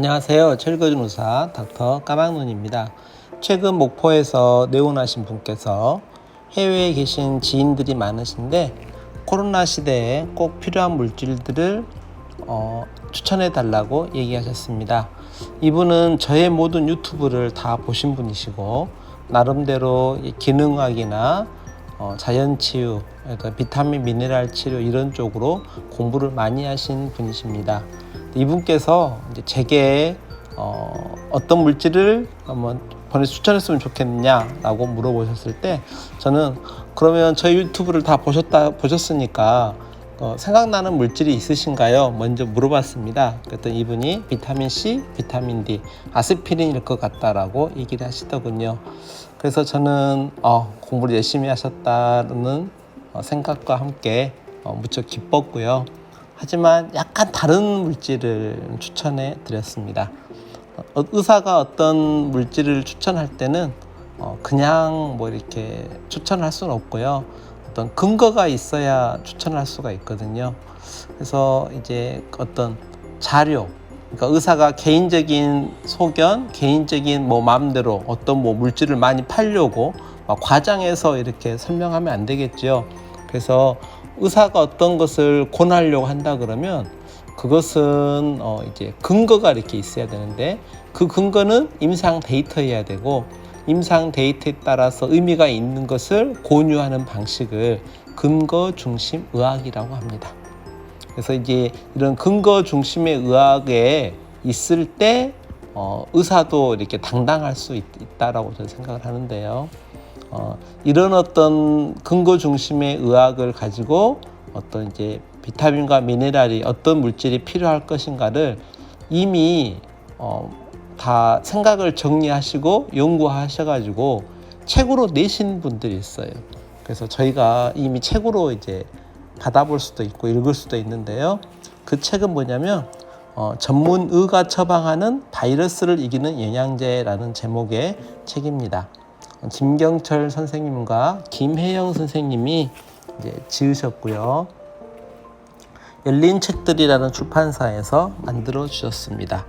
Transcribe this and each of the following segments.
안녕하세요. 철거준 의사 닥터 까막눈입니다. 최근 목포에서 내원하신 분께서 해외에 계신 지인들이 많으신데 코로나 시대에 꼭 필요한 물질들을 추천해 달라고 얘기하셨습니다. 이분은 저의 모든 유튜브를 다 보신 분이시고 나름대로 기능학이나 자연치유, 그러니까 비타민 미네랄 치료 이런 쪽으로 공부를 많이 하신 분이십니다. 이분께서 이제 제게 어떤 물질을 한번 추천했으면 좋겠느냐라고 물어보셨을 때 저는 그러면 저희 유튜브를 다 보셨으니까 생각나는 물질이 있으신가요? 먼저 물어봤습니다. 그랬더니 이분이 비타민 C, 비타민 D, 아스피린일 것 같다라고 얘기를 하시더군요. 그래서 저는 공부를 열심히 하셨다는 생각과 함께 무척 기뻤고요. 하지만 약간 다른 물질을 추천해 드렸습니다. 의사가 어떤 물질을 추천할 때는 그냥 이렇게 추천할 수는 없고요. 어떤 근거가 있어야 추천할 수가 있거든요. 그래서 이제 어떤 자료, 그러니까 의사가 개인적인 소견, 개인적인 마음대로 어떤 물질을 많이 팔려고 과장해서 이렇게 설명하면 안 되겠죠. 그래서 의사가 어떤 것을 권하려고 한다 그러면 그것은 이제 근거가 이렇게 있어야 되는데 그 근거는 임상 데이터여야 되고 임상 데이터에 따라서 의미가 있는 것을 권유하는 방식을 근거 중심 의학이라고 합니다. 그래서 이제 이런 근거 중심의 의학에 있을 때 의사도 이렇게 당당할 수 있다라고 저는 생각을 하는데요. 이런 어떤 근거 중심의 의학을 가지고 어떤 이제 비타민과 미네랄이 어떤 물질이 필요할 것인가를 이미 다 생각을 정리하시고 연구하셔가지고 책으로 내신 분들이 있어요. 그래서 저희가 이미 책으로 이제 받아볼 수도 있고 읽을 수도 있는데요. 그 책은 뭐냐면 전문의가 처방하는 바이러스를 이기는 영양제라는 제목의 책입니다. 김경철 선생님과 김혜영 선생님이 이제 지으셨고요. 열린 책들이라는 출판사에서 만들어 주셨습니다.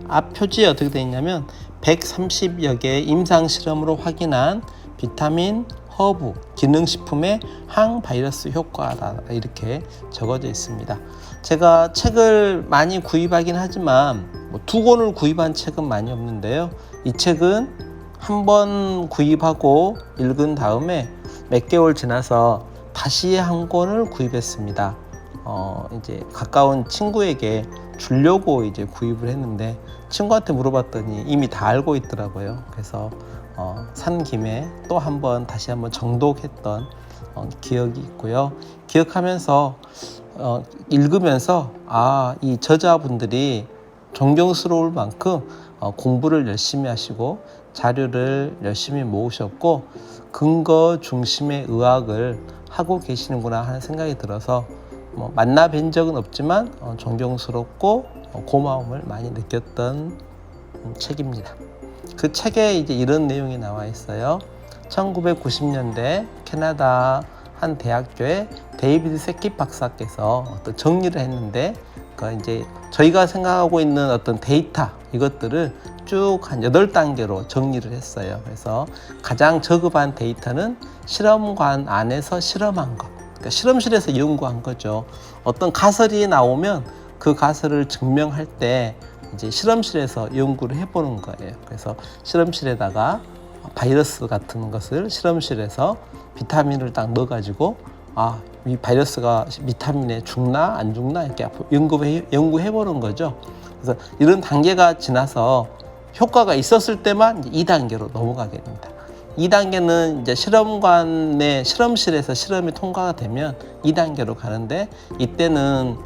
앞 표지에 어떻게 되어 있냐면 130여 개의 임상 실험으로 확인한 비타민, 허브, 기능식품의 항바이러스 효과다 이렇게 적어져 있습니다. 제가 책을 많이 구입하긴 하지만 두 권을 구입한 책은 많이 없는데요. 이 책은 한 번 구입하고 읽은 다음에 몇 개월 지나서 다시 한 권을 구입했습니다. 이제 가까운 친구에게 주려고 이제 구입을 했는데 친구한테 물어봤더니 이미 다 알고 있더라고요. 그래서 산 김에 또 한 번 다시 한번 정독했던 기억이 있고요. 기억하면서 읽으면서 이 저자분들이 존경스러울 만큼 공부를 열심히 하시고 자료를 열심히 모으셨고 근거 중심의 의학을 하고 계시는구나 하는 생각이 들어서 만나 뵌 적은 없지만 존경스럽고 고마움을 많이 느꼈던 책입니다. 그 책에 이제 이런 내용이 나와 있어요. 1990년대 캐나다 한 대학교에 데이비드 세킷 박사께서 어떤 정리를 했는데 이제 저희가 생각하고 있는 어떤 데이터 이것들을 쭉 한 8단계로 정리를 했어요. 그래서 가장 저급한 데이터는 실험관 안에서 실험한 것, 그러니까 실험실에서 연구한 거죠. 어떤 가설이 나오면 그 가설을 증명할 때 이제 실험실에서 연구를 해보는 거예요. 그래서 실험실에다가 바이러스 같은 것을 실험실에서 비타민을 딱 넣어가지고 이 바이러스가 비타민에 죽나 안 죽나 이렇게 연구해보는 거죠. 그래서 이런 단계가 지나서 효과가 있었을 때만 2단계로 넘어가게 됩니다. 2단계는 이제 실험관의 실험실에서 실험이 통과가 되면 2단계로 가는데 이때는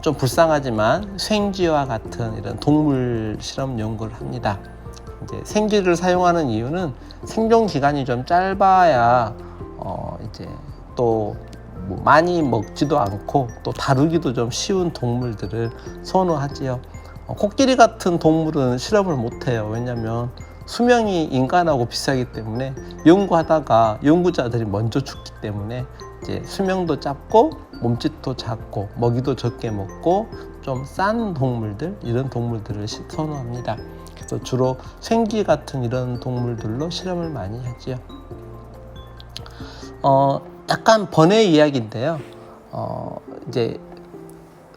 좀 불쌍하지만 생쥐와 같은 이런 동물 실험 연구를 합니다. 이제 생쥐를 사용하는 이유는 생존 기간이 좀 짧아야 이제 또 많이 먹지도 않고 또 다루기도 좀 쉬운 동물들을 선호하지요. 코끼리 같은 동물은 실험을 못해요. 왜냐하면 수명이 인간하고 비슷하기 때문에 연구하다가 연구자들이 먼저 죽기 때문에 이제 수명도 짧고 몸집도 작고 먹이도 적게 먹고 좀 싼 동물들, 이런 동물들을 선호합니다. 그래서 주로 생쥐 같은 이런 동물들로 실험을 많이 하지요. 약간 번외 이야기인데요. 이제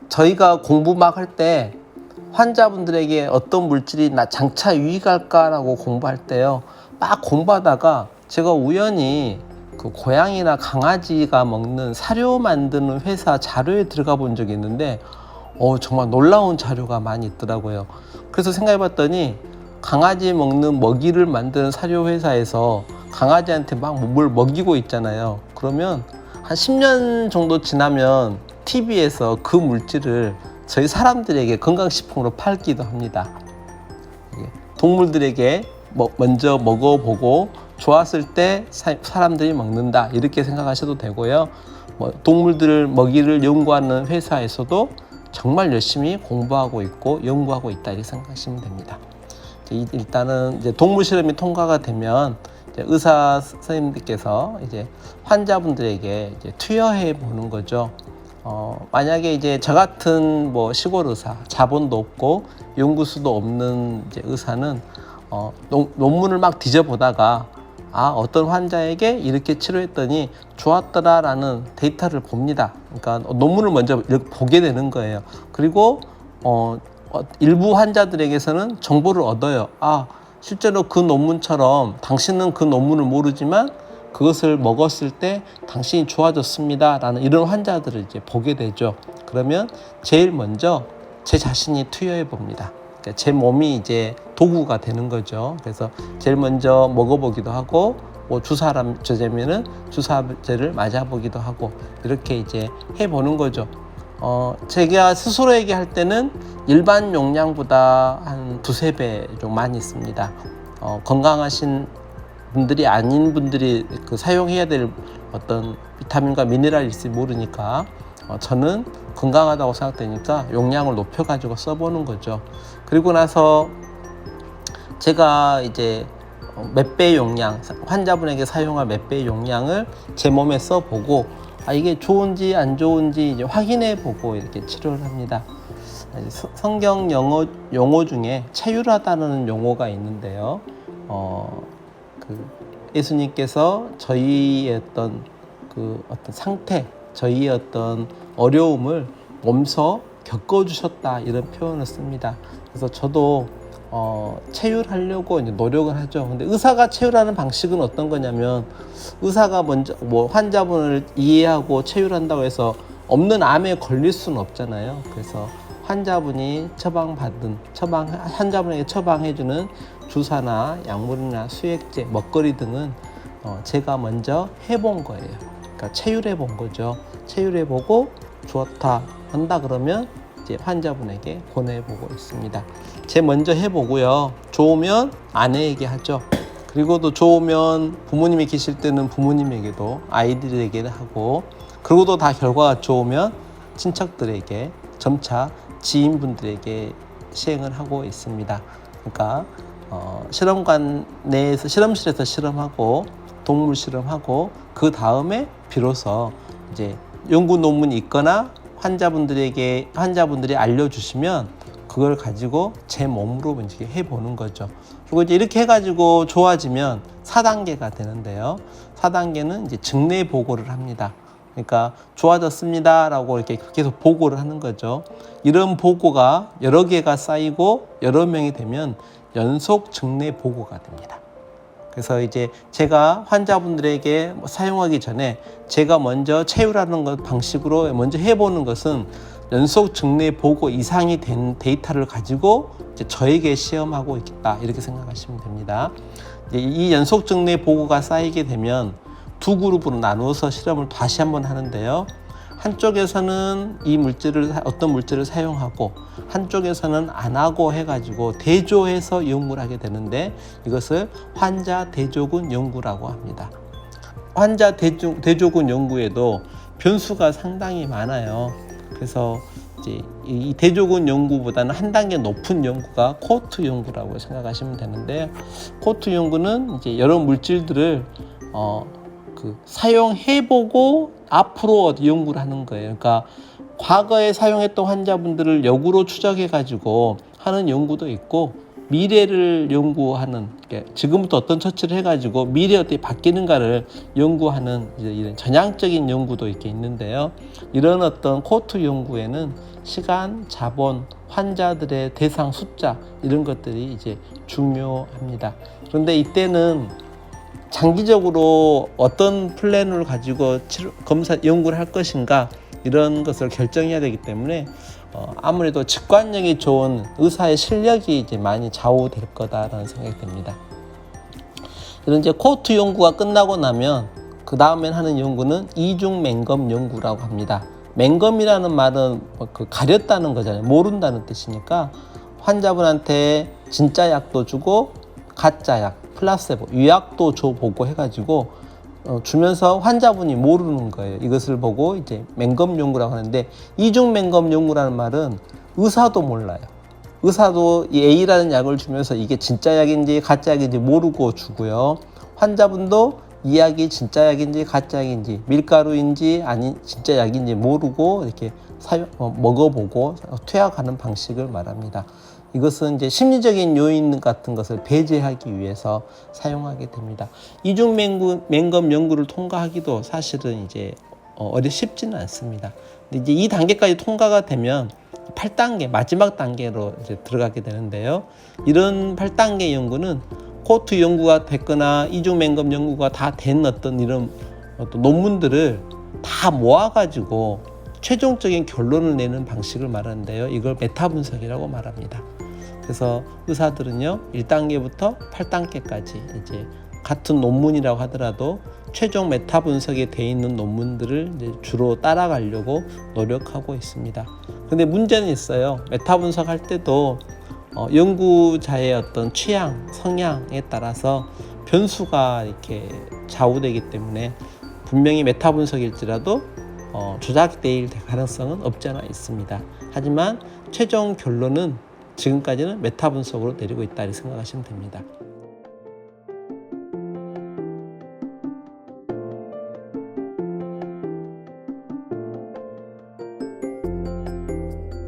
저희가 공부 막 할 때 환자분들에게 어떤 물질이 나 장차 유익할까라고 공부할 때요, 막 공부하다가 제가 우연히 그 고양이나 강아지가 먹는 사료 만드는 회사 자료에 들어가 본 적이 있는데 정말 놀라운 자료가 많이 있더라고요. 그래서 생각해 봤더니 강아지 먹는 먹이를 만드는 사료 회사에서 강아지한테 막 뭘 먹이고 있잖아요. 그러면 한 10년 정도 지나면 TV에서 그 물질을 저희 사람들에게 건강식품으로 팔기도 합니다. 동물들에게 먼저 먹어보고 좋았을 때 사람들이 먹는다, 이렇게 생각하셔도 되고요. 동물들 먹이를 연구하는 회사에서도 정말 열심히 공부하고 있고 연구하고 있다, 이렇게 생각하시면 됩니다. 일단은 이제 동물 실험이 통과가 되면 이제 의사 선생님들께서 이제 환자분들에게 이제 투여해 보는 거죠. 만약에 이제 저 같은 시골 의사, 자본도 없고 연구수도 없는 이제 의사는 논문을 막 뒤져보다가 어떤 환자에게 이렇게 치료했더니 좋았더라라는 데이터를 봅니다. 그러니까 논문을 먼저 이렇게 보게 되는 거예요. 그리고 일부 환자들에게서는 정보를 얻어요. 실제로 그 논문처럼 당신은 그 논문을 모르지만 그것을 먹었을 때 당신이 좋아졌습니다 라는 이런 환자들을 이제 보게 되죠. 그러면 제일 먼저 제 자신이 투여해 봅니다. 그러니까 제 몸이 이제 도구가 되는 거죠. 그래서 제일 먼저 먹어보기도 하고, 주사를 재면은 주사제를 맞아보기도 하고, 이렇게 이제 해보는 거죠. 제가 스스로 얘기할 때는 일반 용량보다 한 2~3배 좀 많이 씁니다. 건강하신 분들이 아닌 분들이 사용해야 될 어떤 비타민과 미네랄일지 모르니까 저는 건강하다고 생각되니까 용량을 높여가지고 써보는 거죠. 그리고 나서 제가 이제 몇 배 용량, 환자분에게 사용할 몇 배 용량을 제 몸에 써보고 이게 좋은지 안 좋은지 이제 확인해 보고 이렇게 치료를 합니다. 성경 용어 중에 체휼하다는 용어가 있는데요. 예수님께서 저희의 어떤 상태, 저희의 어떤 어려움을 몸소 겪어주셨다, 이런 표현을 씁니다. 그래서 저도 체휼하려고 이제 노력을 하죠. 근데 의사가 체휼하는 방식은 어떤 거냐면, 의사가 먼저 환자분을 이해하고 체휼한다고 해서 없는 암에 걸릴 수는 없잖아요. 그래서 환자분이 환자분에게 처방해주는 주사나 약물이나 수액제, 먹거리 등은 제가 먼저 해본 거예요. 그러니까 체휼해 본 거죠. 체휼해 보고 좋다 한다 그러면 이제 환자분에게 권해보고 있습니다. 먼저 해보고요. 좋으면 아내에게 하죠. 그리고 또 좋으면 부모님이 계실 때는 부모님에게도, 아이들에게 하고, 그리고 또 다 결과가 좋으면 친척들에게, 점차 지인분들에게 시행을 하고 있습니다. 그러니까 실험관 내에서, 실험실에서 실험하고 동물 실험하고, 그 다음에 비로소 이제 연구 논문이 있거나 환자분들이 알려주시면 그걸 가지고 제 몸으로 이제 해보는 거죠. 그리고 이제 이렇게 해가지고 좋아지면 4단계가 되는데요. 4단계는 이제 증례 보고를 합니다. 그러니까 좋아졌습니다 라고 이렇게 계속 보고를 하는 거죠. 이런 보고가 여러 개가 쌓이고 여러 명이 되면 연속 증례 보고가 됩니다. 그래서 이제 제가 환자분들에게 사용하기 전에 제가 먼저 체휼하는 것 방식으로 먼저 해보는 것은 연속 증례 보고 이상이 된 데이터를 가지고 이제 저에게 시험하고 있다, 이렇게 생각하시면 됩니다. 이 연속 증례 보고가 쌓이게 되면 두 그룹으로 나누어서 실험을 다시 한번 하는데요. 한쪽에서는 어떤 물질을 사용하고 한쪽에서는 안 하고 해가지고 대조해서 연구를 하게 되는데, 이것을 환자 대조군 연구라고 합니다. 환자 대조군 연구에도 변수가 상당히 많아요. 그래서 이제 이 대조군 연구보다는 한 단계 높은 연구가 코호트 연구라고 생각하시면 되는데요. 코호트 연구는 이제 여러 물질들을 사용해보고 앞으로 연구를 하는 거예요. 그러니까 과거에 사용했던 환자분들을 역으로 추적해가지고 하는 연구도 있고, 미래를 연구하는, 지금부터 어떤 처치를 해가지고 미래 어떻게 바뀌는가를 연구하는 이런 전향적인 연구도 이렇게 있는데요. 이런 어떤 코호트 연구에는 시간, 자본, 환자들의 대상 숫자 이런 것들이 이제 중요합니다. 그런데 이때는 장기적으로 어떤 플랜을 가지고 검사 연구를 할 것인가 이런 것을 결정해야 되기 때문에 아무래도 직관력이 좋은 의사의 실력이 이제 많이 좌우될 거다라는 생각이 듭니다. 이런 이제 코호트 연구가 끝나고 나면 그 다음엔 하는 연구는 이중 맹검 연구라고 합니다. 맹검이라는 말은 가렸다는 거잖아요. 모른다는 뜻이니까 환자분한테 진짜 약도 주고 가짜 약, 플라세보, 유약도 줘보고 해가지고 주면서 환자분이 모르는 거예요. 이것을 보고 이제 맹검 연구라고 하는데, 이중 맹검 연구라는 말은 의사도 몰라요. 의사도 이 A라는 약을 주면서 이게 진짜 약인지 가짜 약인지 모르고 주고요. 환자분도 이 약이 진짜 약인지 가짜 약인지 밀가루인지 아닌 진짜 약인지 모르고 이렇게 먹어보고 투약하는 방식을 말합니다. 이것은 이제 심리적인 요인 같은 것을 배제하기 위해서 사용하게 됩니다. 이중 맹검 연구를 통과하기도 사실은 이제 쉽지는 않습니다. 근데 이제 이 단계까지 통과가 되면 8단계 마지막 단계로 이제 들어가게 되는데요. 이런 8단계 연구는 코호트 연구가 됐거나 이중 맹검 연구가 다 된 어떤 이런 논문들을 다 모아가지고 최종적인 결론을 내는 방식을 말하는데요. 이걸 메타 분석이라고 말합니다. 그래서 의사들은요, 1단계부터 8단계까지 이제 같은 논문이라고 하더라도 최종 메타 분석에 돼 있는 논문들을 이제 주로 따라가려고 노력하고 있습니다. 근데 문제는 있어요. 메타 분석할 때도 연구자의 어떤 취향, 성향에 따라서 변수가 이렇게 좌우되기 때문에 분명히 메타 분석일지라도 조작될 가능성은 없지 않아 있습니다. 하지만 최종 결론은 지금까지는 메타 분석으로 내리고 있다 이렇게 생각하시면 됩니다.